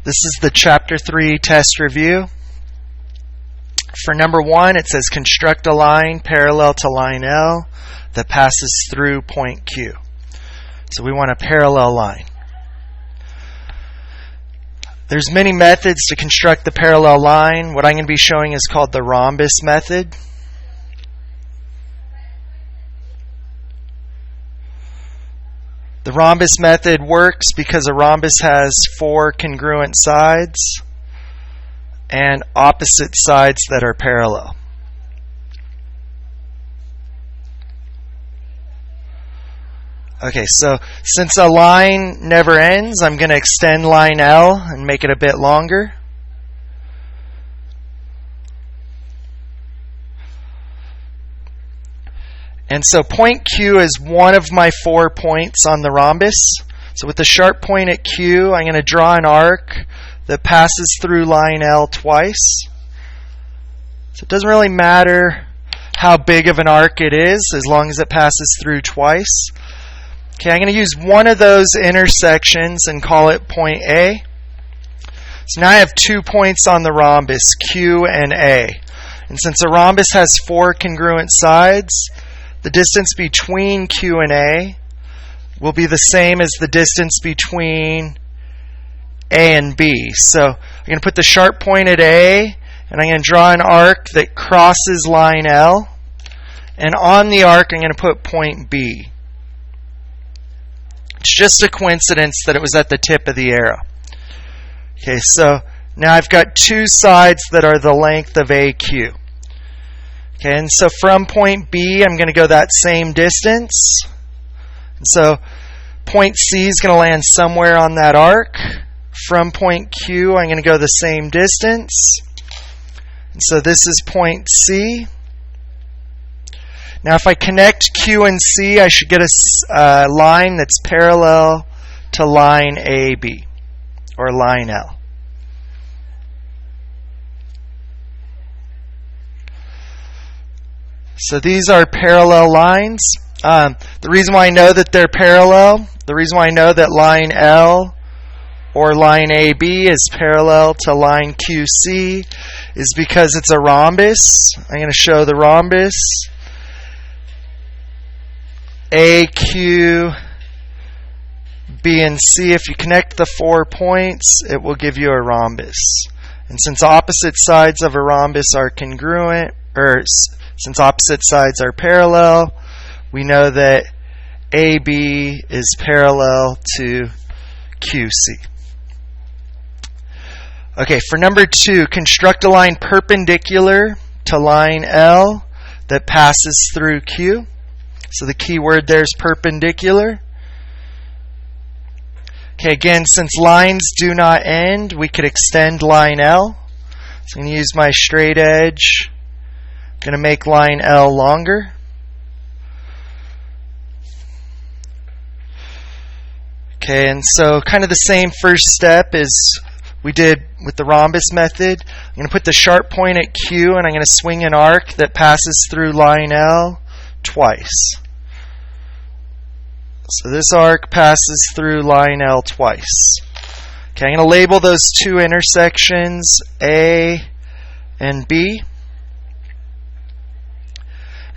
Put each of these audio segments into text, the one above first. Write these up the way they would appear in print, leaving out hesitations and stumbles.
This is the Chapter 3 test review. For number 1, it says construct a line parallel to line L that passes through point Q. So we want a parallel line. There's many methods to construct the parallel line. What I'm going to be showing is called the rhombus method. The rhombus method works because a rhombus has 4 congruent sides and opposite sides that are parallel. Okay, so since a line never ends, I'm going to extend line L and make it a bit longer. And so point Q is one of my 4 points on the rhombus. So with the sharp point at Q, I'm going to draw an arc that passes through line L twice. So it doesn't really matter how big of an arc it is as long as it passes through twice. Okay, I'm going to use one of those intersections and call it point A. So now I have 2 points on the rhombus, Q and A. And since a rhombus has 4 congruent sides, the distance between Q and A will be the same as the distance between A and B. So I'm going to put the sharp point at A, and I'm going to draw an arc that crosses line L. And on the arc, I'm going to put point B. It's just a coincidence that it was at the tip of the arrow. Okay, so now I've got 2 sides that are the length of AQ. Okay, and so from point B, I'm going to go that same distance. And so point C is going to land somewhere on that arc. From point Q, I'm going to go the same distance. And so this is point C. Now if I connect Q and C, I should get a line that's parallel to line AB, or line L. So these are parallel lines. The reason why I know that they're parallel, the reason why I know that line L or line AB is parallel to line QC is because it's a rhombus. I'm going to show the rhombus. A, Q, B, and C. If you connect the 4 points, it will give you a rhombus. And since opposite sides of a rhombus are congruent, since opposite sides are parallel, we know that AB is parallel to QC. Okay, for number 2, construct a line perpendicular to line L that passes through Q. So the key word there is perpendicular. Okay, again, since lines do not end, we could extend line L. So I'm going to use my straight edge. I'm going to make line L longer. Okay, and so kind of the same first step as we did with the rhombus method. I'm going to put the sharp point at Q, and I'm going to swing an arc that passes through line L twice. So this arc passes through line L twice. Okay, I'm going to label those 2 intersections A and B.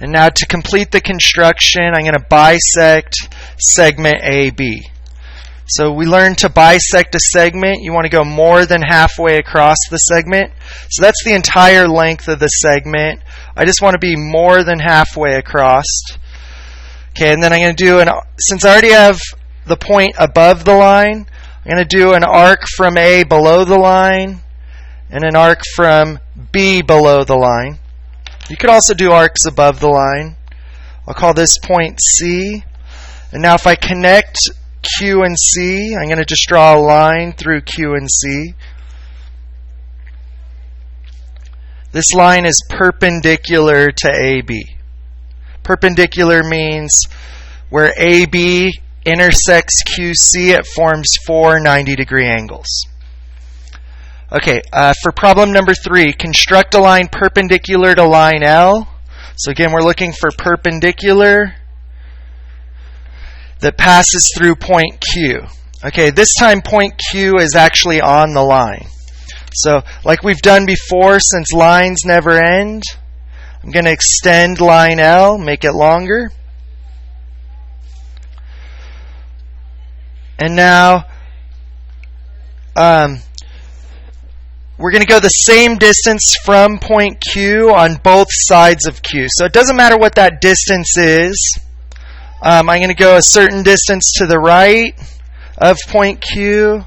And now to complete the construction, I'm going to bisect segment AB. So we learned to bisect a segment. You want to go more than halfway across the segment. So that's the entire length of the segment. I just want to be more than halfway across. Okay, and then I'm going to do since I already have the point above the line, I'm going to do an arc from A below the line and an arc from B below the line. You could also do arcs above the line. I'll call this point C. And now if I connect Q and C, I'm going to just draw a line through Q and C. This line is perpendicular to AB. Perpendicular means where AB intersects QC, it forms 4 90-degree angles. Okay, for problem number 3, construct a line perpendicular to line L. So again, we're looking for perpendicular that passes through point Q. Okay, this time point Q is actually on the line. So, like we've done before, since lines never end, I'm going to extend line L, make it longer. And now, we're going to go the same distance from point Q on both sides of Q. So it doesn't matter what that distance is. I'm going to go a certain distance to the right of point Q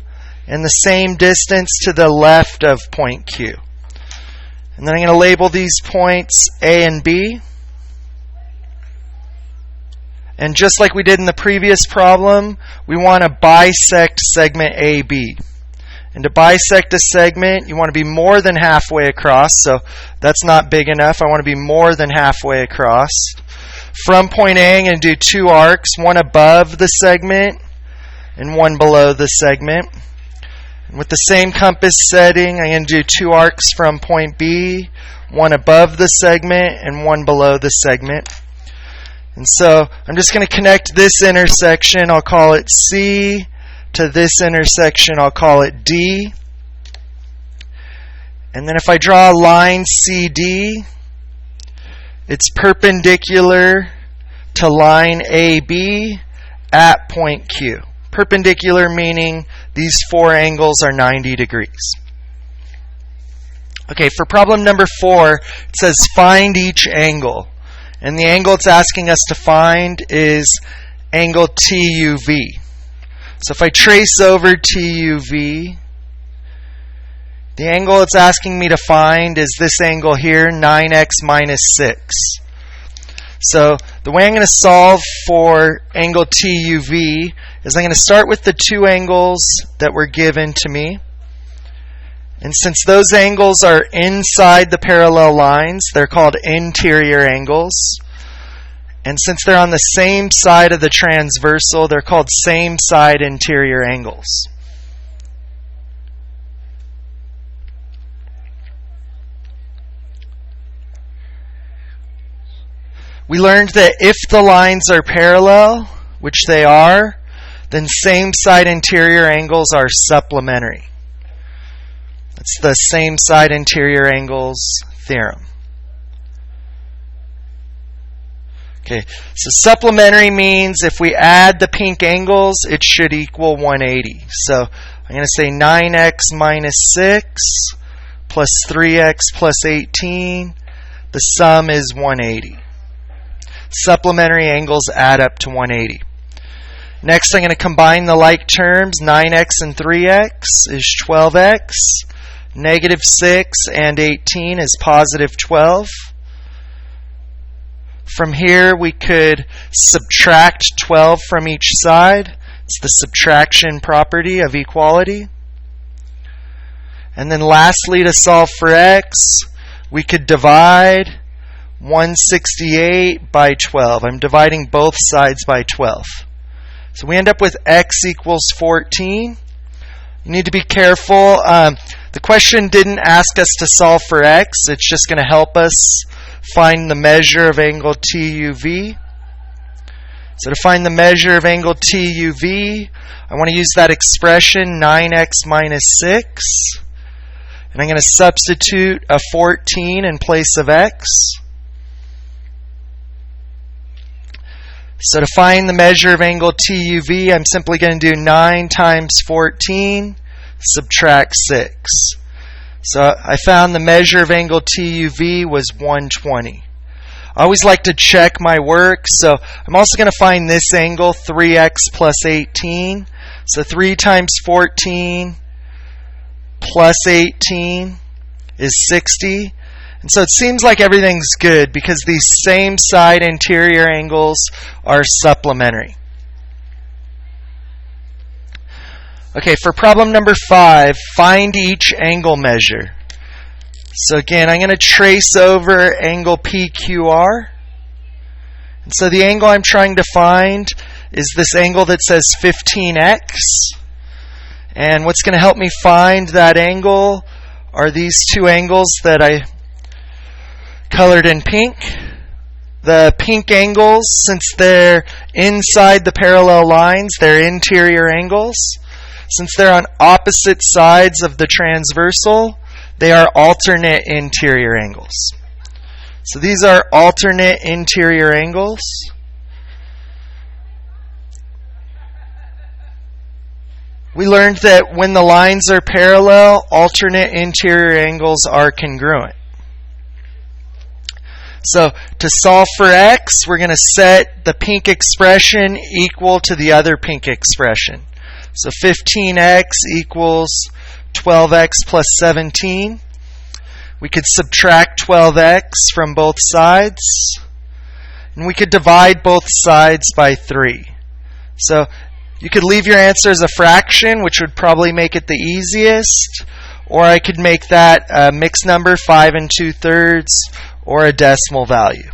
and the same distance to the left of point Q. And then I'm going to label these points A and B. And just like we did in the previous problem, we want to bisect segment AB. And to bisect a segment, you want to be more than halfway across. So that's not big enough. I want to be more than halfway across. From point A, I'm going to do two arcs, one above the segment and one below the segment. And with the same compass setting, I'm going to do two arcs from point B, one above the segment and one below the segment. And so I'm just going to connect this intersection, I'll call it C, to this intersection, I'll call it D. And then if I draw a line CD, it's perpendicular to line AB at point Q. Perpendicular meaning these four angles are 90 degrees. Okay, for problem number 4, it says find each angle. And the angle it's asking us to find is angle TUV. So if I trace over TUV, the angle it's asking me to find is this angle here, 9x minus 6. So the way I'm going to solve for angle TUV is I'm going to start with the two angles that were given to me. And since those angles are inside the parallel lines, they're called interior angles. And since they're on the same side of the transversal, they're called same side interior angles. We learned that if the lines are parallel, which they are, then same side interior angles are supplementary. That's the same side interior angles theorem. Okay, so supplementary means if we add the pink angles, it should equal 180. So I'm going to say 9x minus 6 plus 3x plus 18. The sum is 180. Supplementary angles add up to 180. Next, I'm going to combine the like terms. 9x and 3x is 12x. Negative 6 and 18 is positive 12. From here, we could subtract 12 from each side. It's the subtraction property of equality. And then lastly, to solve for x, we could divide 168 by 12. I'm dividing both sides by 12. So we end up with x equals 14. You need to be careful. The question didn't ask us to solve for x. It's just going to help us find the measure of angle TUV. So to find the measure of angle TUV, I want to use that expression 9x minus 6. And I'm going to substitute a 14 in place of x. So to find the measure of angle TUV, I'm simply going to do 9 times 14, subtract 6. So I found the measure of angle TUV was 120. I always like to check my work, so I'm also going to find this angle, 3x plus 18. So 3 times 14 plus 18 is 60. And so it seems like everything's good because these same side interior angles are supplementary. Okay, for problem number 5, find each angle measure. So again, I'm going to trace over angle PQR. And so the angle I'm trying to find is this angle that says 15x. And what's going to help me find that angle are these two angles that I colored in pink. The pink angles, since they're inside the parallel lines, they're interior angles. Since they're on opposite sides of the transversal, they are alternate interior angles. So these are alternate interior angles. We learned that when the lines are parallel, alternate interior angles are congruent. So to solve for x, we're going to set the pink expression equal to the other pink expression. So 15x equals 12x plus 17. We could subtract 12x from both sides. And we could divide both sides by 3. So you could leave your answer as a fraction, which would probably make it the easiest. Or I could make that a mixed number, 5 2/3, or a decimal value.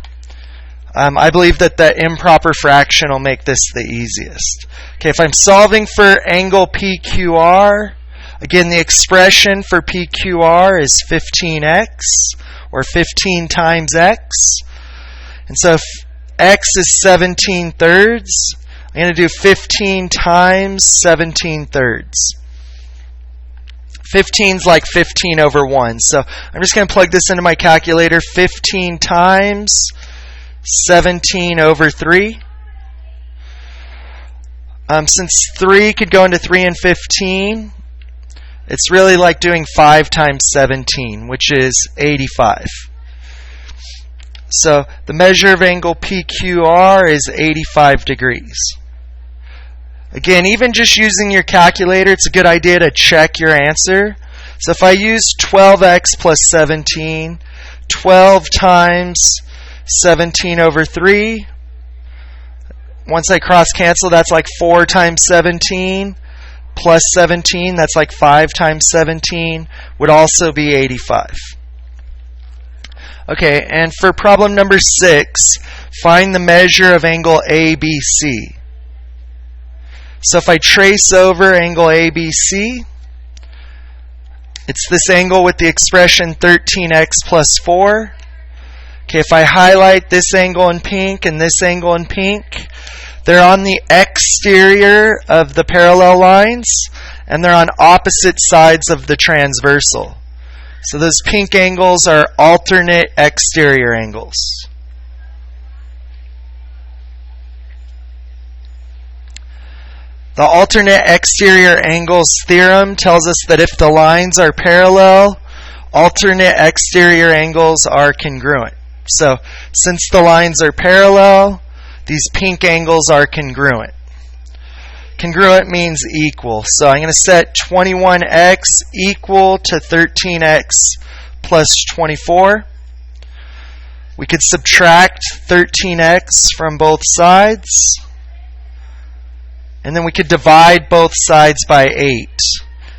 I believe that the improper fraction will make this the easiest. Okay, if I'm solving for angle PQR, again, the expression for PQR is 15x, or 15 times x. And so if x is 17/3, I'm going to do 15 times 17/3. 15 is like 15 over 1. So I'm just going to plug this into my calculator. 15 times 17 over 3. Since 3 could go into 3 and 15, it's really like doing 5 times 17, which is 85. So the measure of angle PQR is 85 degrees. Again, even just using your calculator, it's a good idea to check your answer. So if I use 12x plus 17, 12 times 17 over 3, once I cross cancel, that's like 4 times 17, plus 17, that's like 5 times 17, would also be 85. Okay, and for problem number 6, find the measure of angle ABC. So if I trace over angle ABC, it's this angle with the expression 13x plus 4. Okay, if I highlight this angle in pink and this angle in pink, they're on the exterior of the parallel lines, and they're on opposite sides of the transversal. So those pink angles are alternate exterior angles. The alternate exterior angles theorem tells us that if the lines are parallel, alternate exterior angles are congruent. So since the lines are parallel, these pink angles are congruent. Congruent means equal. So I'm going to set 21x equal to 13x plus 24. We could subtract 13x from both sides. And then we could divide both sides by 8.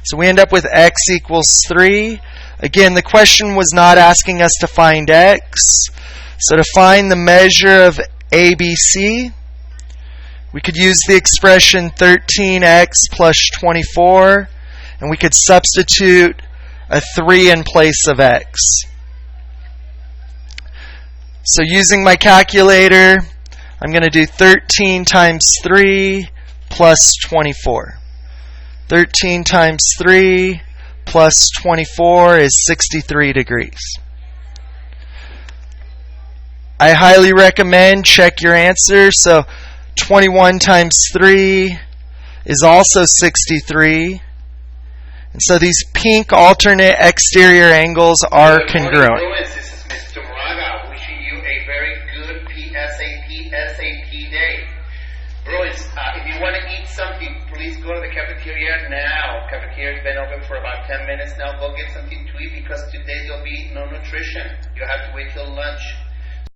So we end up with x equals 3. Again, the question was not asking us to find x. So to find the measure of ABC, we could use the expression 13x plus 24, and we could substitute a 3 in place of x. So using my calculator, I'm going to do 13 times 3 plus 24. 13 times 3 plus 24 is 63 degrees. I highly recommend check your answer. So 21 times 3 is also 63. And so these pink alternate exterior angles are congruent. This is Mr. Moraga wishing you a very good SAT day. Bruins, if you want to eat something, please go to the cafeteria now. Cafeteria's been open for about 10 minutes now. Go get something to eat because today there'll be no nutrition. You'll have to wait till lunch.